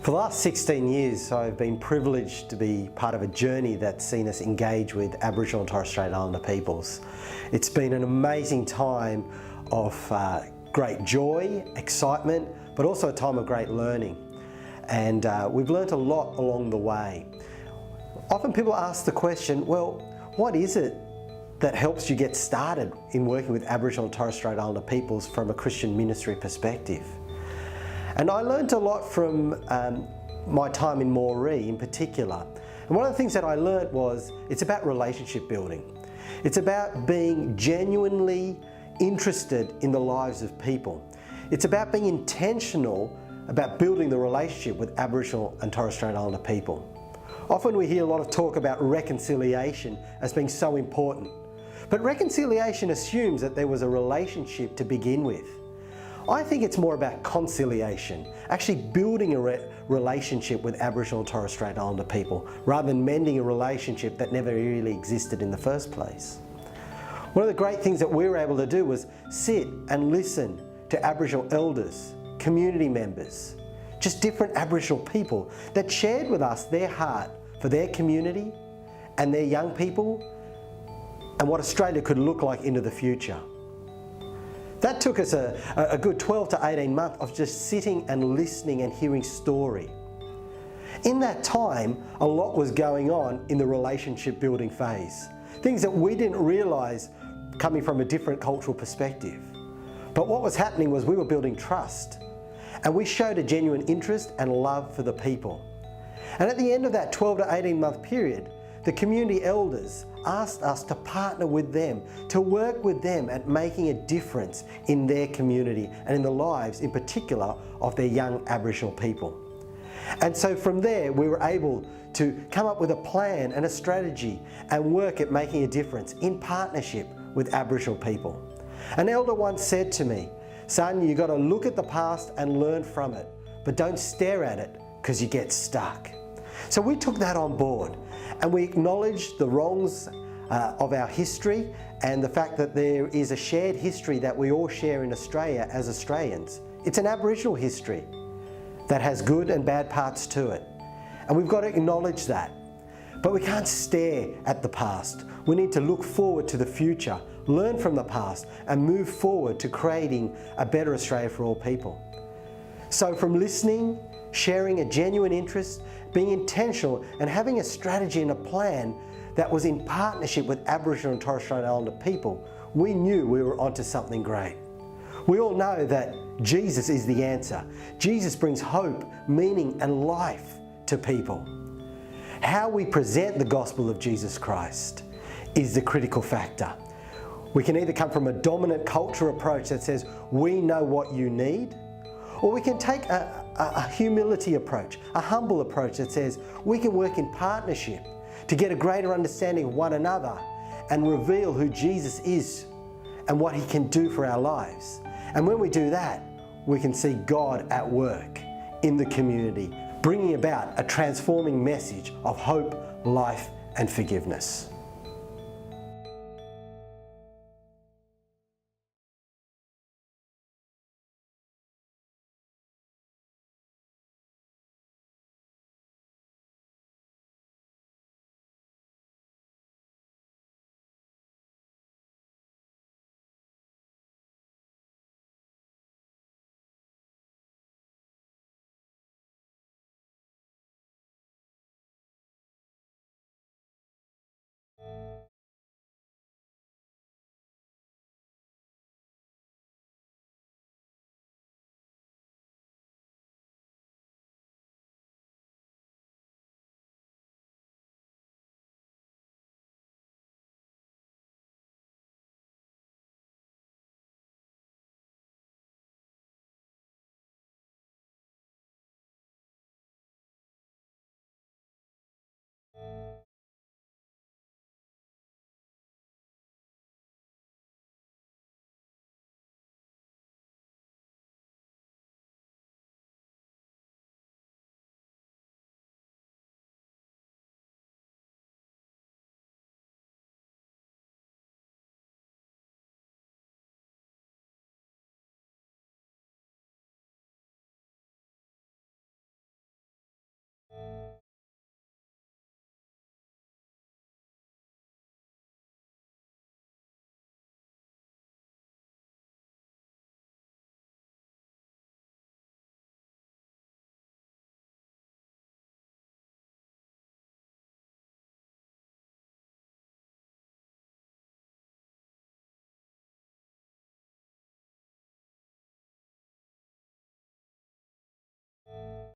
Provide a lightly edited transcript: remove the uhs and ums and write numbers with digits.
For the last 16 years, I've been privileged to be part of a journey that's seen us engage with Aboriginal and Torres Strait Islander peoples. It's been an amazing time of great joy, excitement, but also a time of great learning. And we've learnt a lot along the way. Often people ask the question, well, what is it that helps you get started in working with Aboriginal and Torres Strait Islander peoples from a Christian ministry perspective? And I learned a lot from my time in Moree in particular. And one of the things that I learned was it's about relationship building. It's about being genuinely interested in the lives of people. It's about being intentional about building the relationship with Aboriginal and Torres Strait Islander people. Often we hear a lot of talk about reconciliation as being so important. But reconciliation assumes that there was a relationship to begin with. I think it's more about conciliation, actually building a relationship with Aboriginal and Torres Strait Islander people, rather than mending a relationship that never really existed in the first place. One of the great things that we were able to do was sit and listen to Aboriginal elders, community members, just different Aboriginal people that shared with us their heart for their community and their young people and what Australia could look like into the future. That took us a good 12 to 18 months of just sitting and listening and hearing story. In that time, a lot was going on in the relationship building phase. Things that we didn't realise coming from a different cultural perspective. But what was happening was we were building trust, and we showed a genuine interest and love for the people. And at the end of that 12 to 18 month period, the community elders asked us to partner with them, to work with them at making a difference in their community and in the lives, in particular, of their young Aboriginal people. And so from there, we were able to come up with a plan and a strategy and work at making a difference in partnership with Aboriginal people. An elder once said to me, "Son, you've got to look at the past and learn from it, but don't stare at it because you get stuck." So we took that on board and we acknowledged the wrongs of our history and the fact that there is a shared history that we all share in Australia as Australians. It's an Aboriginal history that has good and bad parts to it. And we've got to acknowledge that. But we can't stare at the past. We need to look forward to the future, learn from the past, and move forward to creating a better Australia for all people. So from listening, sharing a genuine interest, being intentional, and having a strategy and a plan that was in partnership with Aboriginal and Torres Strait Islander people, we knew we were onto something great. We all know that Jesus is the answer. Jesus brings hope, meaning, and life to people. How we present the gospel of Jesus Christ is the critical factor. We can either come from a dominant culture approach that says, we know what you need, or we can take a humility approach, a humble approach that says we can work in partnership to get a greater understanding of one another and reveal who Jesus is and what he can do for our lives. And when we do that, we can see God at work in the community, bringing about a transforming message of hope, life, and forgiveness.